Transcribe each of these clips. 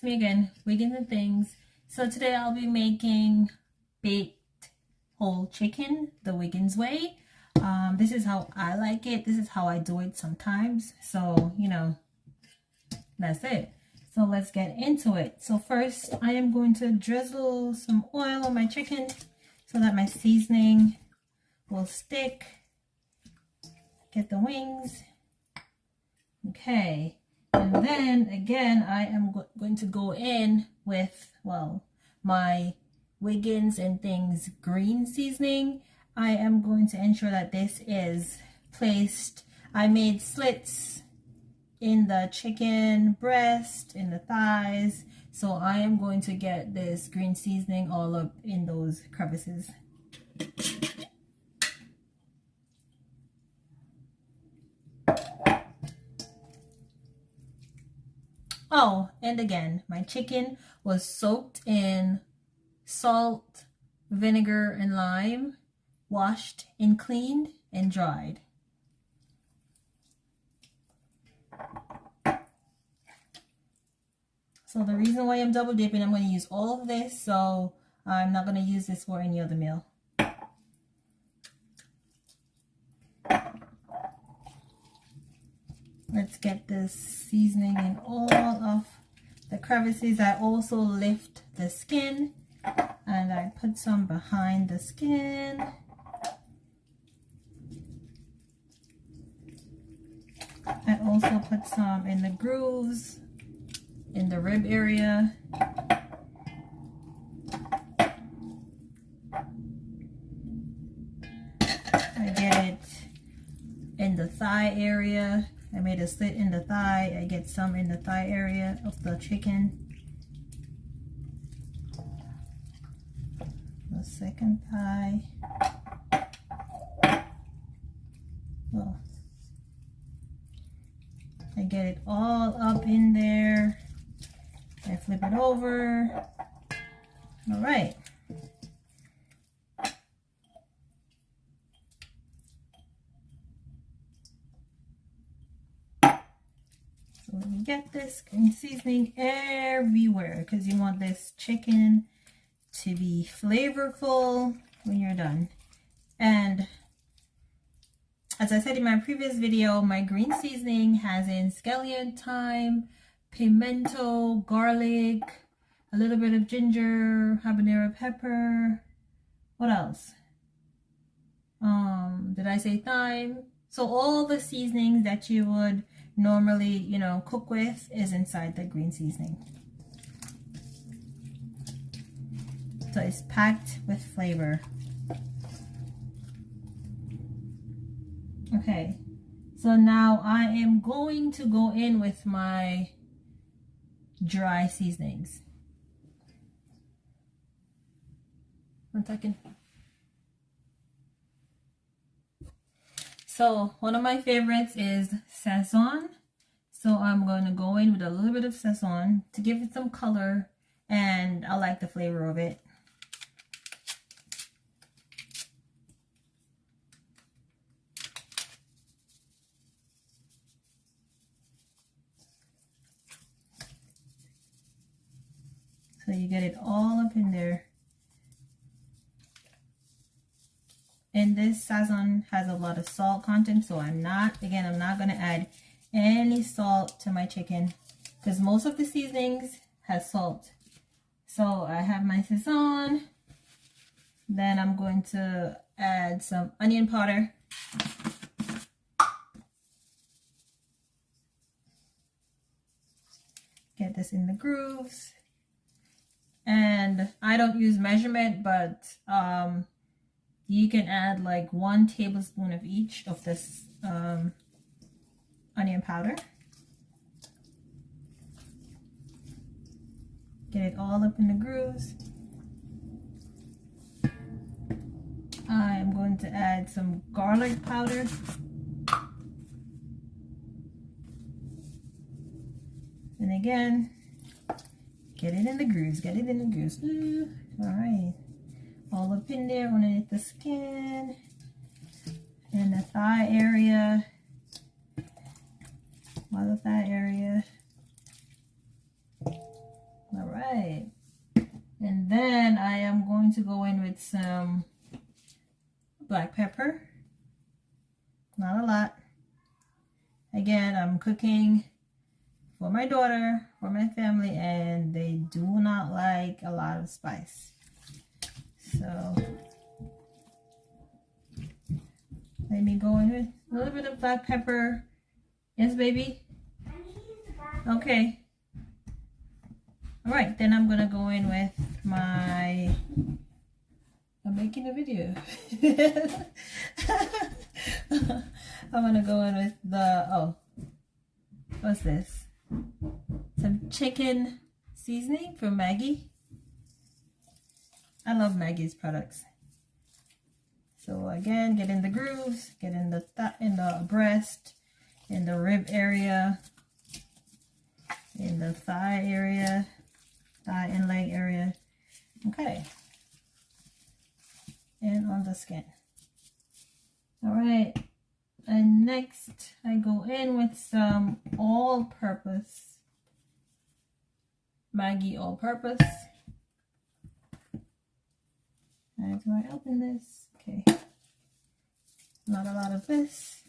it's me again, Wiggins and Things. So today I'll be making baked whole chicken the Wiggins way. This is how I like it. This is how I do it sometimes. So, you know, that's it. So let's get into it. So first I am going to drizzle some oil on my chicken so that my seasoning will stick. Get the wings. Okay. And then again, I am going to go in with, well, my Wiggins and Things green seasoning. I am going to ensure that this is placed. I made slits in the chicken breast, in the thighs. So I am going to get this green seasoning all up in those crevices. Oh, and again, my chicken was soaked in salt, vinegar, and lime, washed and cleaned and dried. So the reason why I'm double dipping, I'm going to use all of this, so I'm not going to use this for any other meal. Let's get this seasoning in all of the crevices. I also lift the skin and I put some behind the skin. I also put some in the grooves, in the rib area. I get it in the thigh area. I made a slit in the thigh. I get some in the thigh area of the chicken. The second thigh. Oh. I get it all up in there. I flip it over. All right. So you get this green seasoning everywhere because you want this chicken to be flavorful when you're done. And as I said in my previous video, my green seasoning has in scallion thyme, pimento, garlic, a little bit of ginger, habanero pepper. What else? Did I say thyme? So all the seasonings that you would normally, you know, cook with is inside the green seasoning. So it's packed with flavor. Okay, so now I am going to go in with my dry seasonings. 1 second. So one of my favorites is Szechuan. So I'm going to go in with a little bit of Szechuan to give it some color, and I like the flavor of it. So you get it all up in there. And this Szechuan has a lot of salt content, so I'm not going to add any salt to my chicken because most of the seasonings has salt. So I have my Szechuan. Then I'm going to add some onion powder. Get this in the grooves. And I don't use measurement, but you can add like 1 tablespoon of each of this onion powder. Get it all up in the grooves. I'm going to add some garlic powder. And again, get it in the grooves, get it in the grooves. Ooh, all right. All up in there, underneath the skin, in the thigh area, all of that area. All right. And then I am going to go in with some black pepper. Not a lot. Again, I'm cooking for my daughter, for my family, and they do not like a lot of spice. So let me go in with a little bit of black pepper. Yes, baby? Okay. All right, then I'm gonna go in with my, I'm making a video. I'm gonna go in with the, oh, what's this? Some chicken seasoning from Maggi. I love Maggi's products. So again, get in the grooves, get in the breast, in the rib area, in the thigh area, thigh and leg area. Okay. And on the skin. All right. And next I go in with some all-purpose, Maggi all-purpose. And do I open this? Okay. Not a lot of this.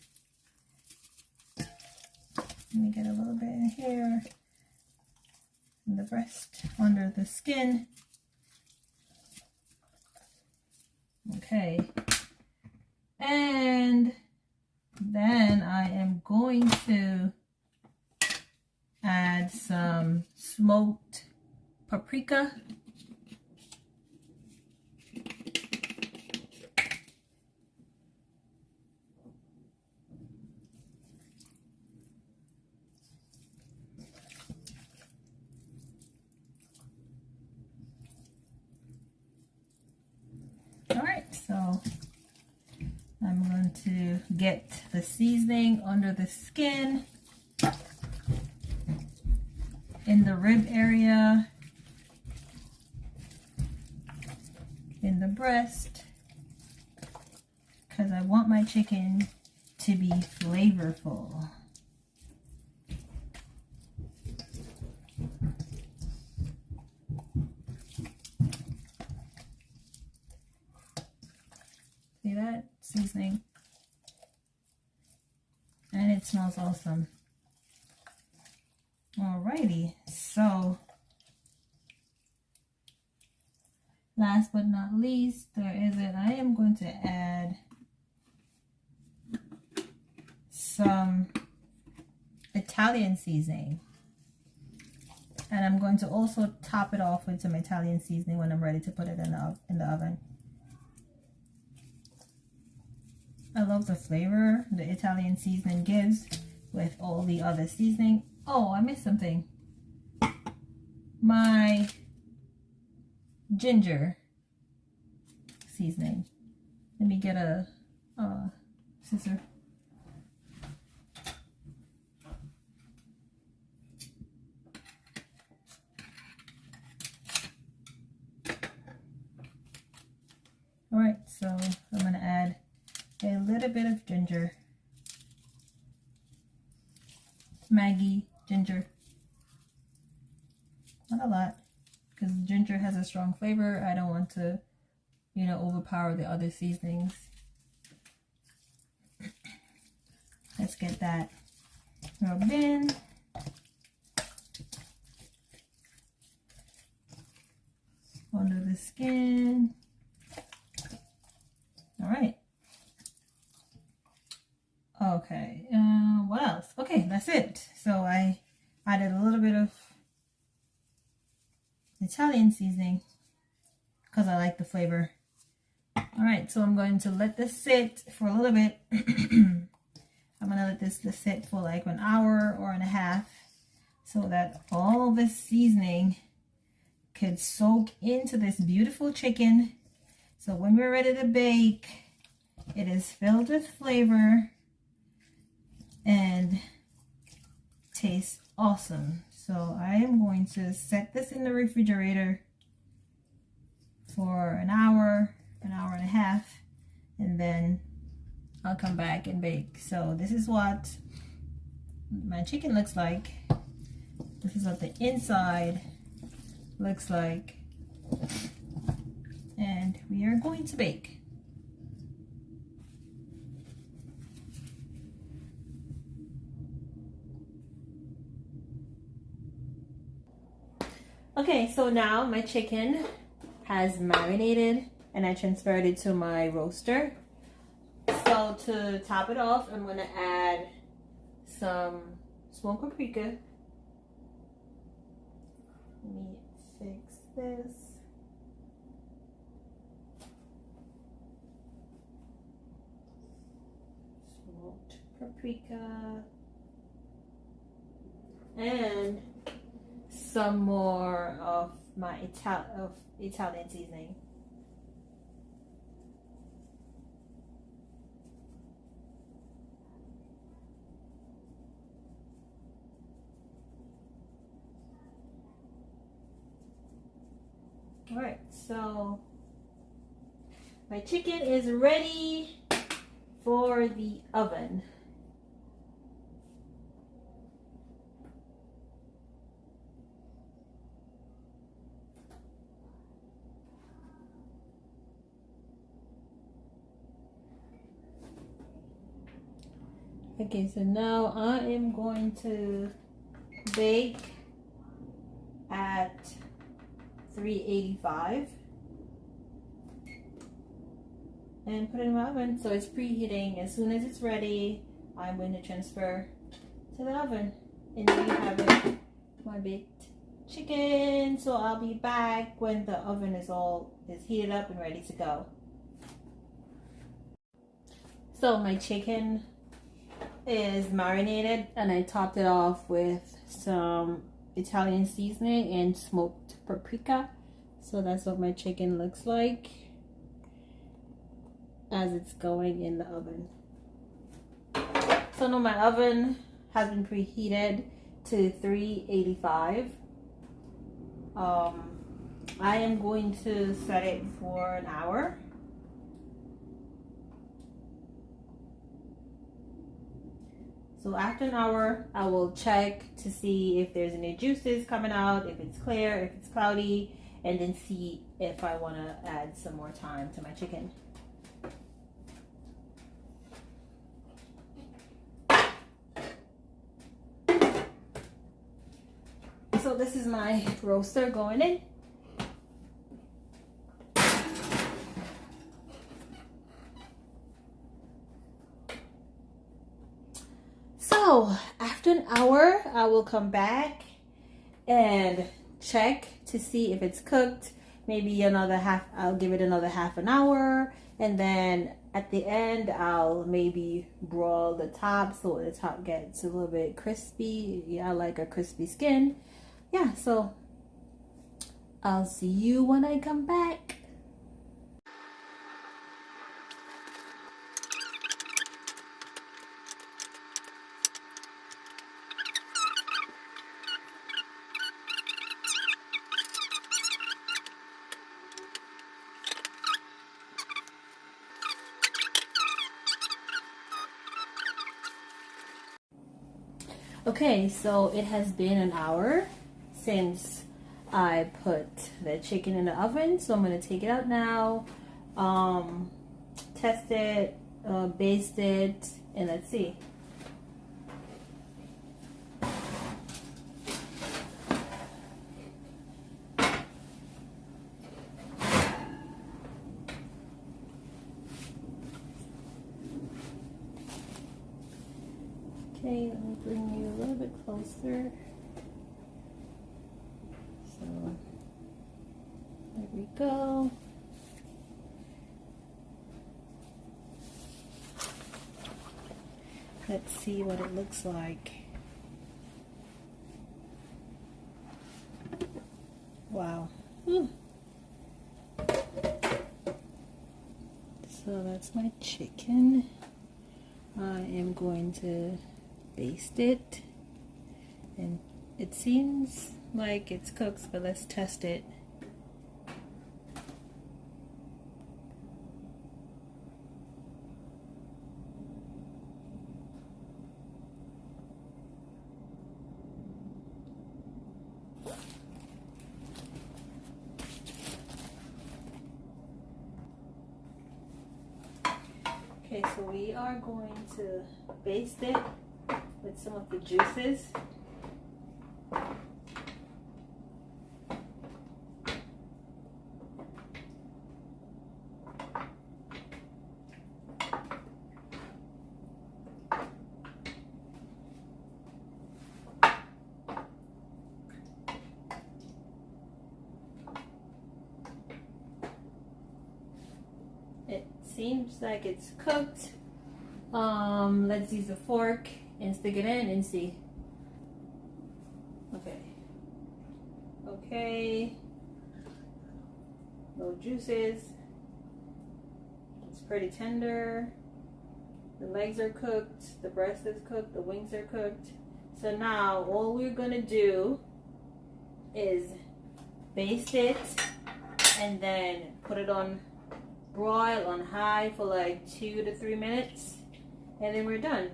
Let me get a little bit in here. In the breast, under the skin. Okay. And then I am going to add some smoked paprika. Alright, so I'm going to get the seasoning under the skin, in the rib area, in the breast, because I want my chicken to be flavorful. See that? Seasoning. And it smells awesome. Alrighty, so last but not least, I am going to add some Italian seasoning. And I'm going to also top it off with some Italian seasoning when I'm ready to put it in the oven. I love the flavor the Italian seasoning gives with all the other seasoning. Oh, I missed something. My ginger seasoning. Let me get a scissor. All right, so I'm going to add a little bit of ginger. Maggi ginger. Not a lot, because ginger has a strong flavor. I don't want to, overpower the other seasonings. Let's get that rubbed in. Under the skin. All right. Okay, what else? Okay, that's it. So I added a little bit of Italian seasoning because I like the flavor. All right, so I'm going to let this sit for a little bit. I'm going to let this sit for like an hour or and a half so that all this seasoning could soak into this beautiful chicken. So when we're ready to bake, it is filled with flavor and tastes awesome. So I am going to set this in the refrigerator for an hour and a half, and then I'll come back and bake. So this is what my chicken looks like. This is what the inside looks like. And we are going to bake. Okay, so now my chicken has marinated and I transferred it to my roaster. So to top it off, I'm gonna add some smoked paprika. Let me fix this. Smoked paprika. And some more of my Italian seasoning. All right, so my chicken is ready for the oven. Okay, so now I am going to bake at 385 and put it in my oven. So it's preheating. As soon as it's ready, I'm going to transfer to the oven. And there you have it, my baked chicken. So I'll be back when the oven is heated up and ready to go. So my chicken is marinated and I topped it off with some Italian seasoning and smoked paprika. So that's what my chicken looks like as it's going in the oven. So now my oven has been preheated to 385. I am going to set it for an hour. So after an hour, I will check to see if there's any juices coming out, if it's clear, if it's cloudy, and then see if I want to add some more time to my chicken. So this is my roaster going in. So after an hour, I will come back and check to see if it's cooked. Maybe I'll give it another half an hour. And then at the end, I'll maybe broil the top so the top gets a little bit crispy. Yeah, I like a crispy skin. Yeah, so I'll see you when I come back. Okay, so it has been an hour since I put the chicken in the oven, so I'm going to take it out now, test it, baste it, and let's see. Okay, let me bring you a little bit closer. So, there we go. Let's see what it looks like. Wow. Ooh. So that's my chicken. I am going to baste it, and it seems like it's cooked, but let's test it. Okay, so we are going to baste it with some of the juices. It seems like it's cooked. Let's use a fork and stick it in and see. Okay, no juices. It's pretty tender. The legs are cooked, the breast is cooked, the wings are cooked. So now all we're gonna do is baste it and then put it on broil on high for like 2 to 3 minutes, and then we're done.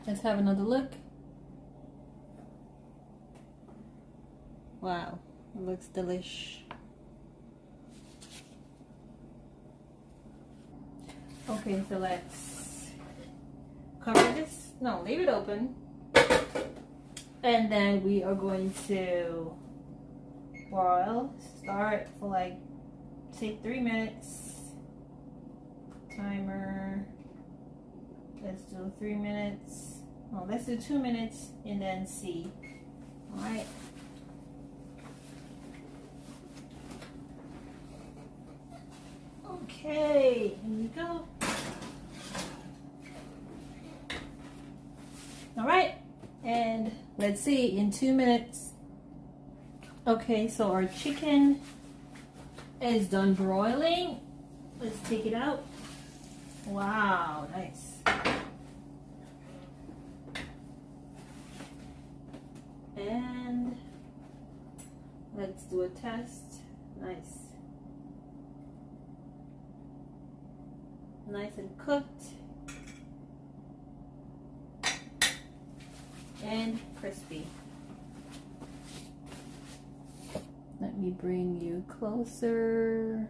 Let's have another look. Wow, it looks delish. Okay, so let's cover this. No, leave it open. And then we are going to boil. Start for like, say 3 minutes. Timer. Let's do 3 minutes. Oh, let's do 2 minutes and then see. All right. Okay, here we go. All right, and let's see in 2 minutes. Okay, so our chicken is done broiling. Let's take it out. Wow, nice. And let's do a test. Nice. Nice and cooked. And crispy. Let me bring you closer.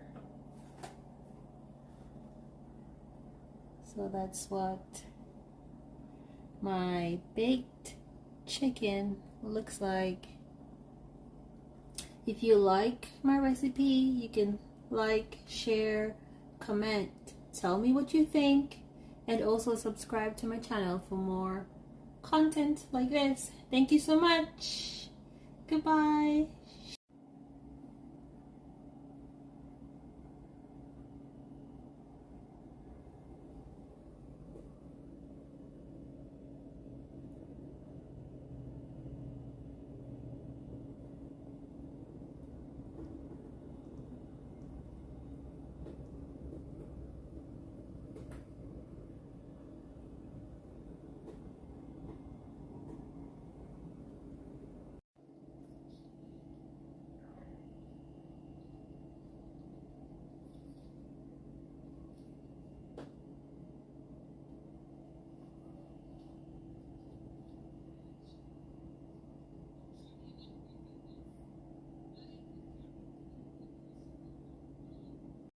So that's what my baked chicken looks like. If you like my recipe, you can like, share, comment, tell me what you think, and also subscribe to my channel for more content like this. Thank you so much. Goodbye.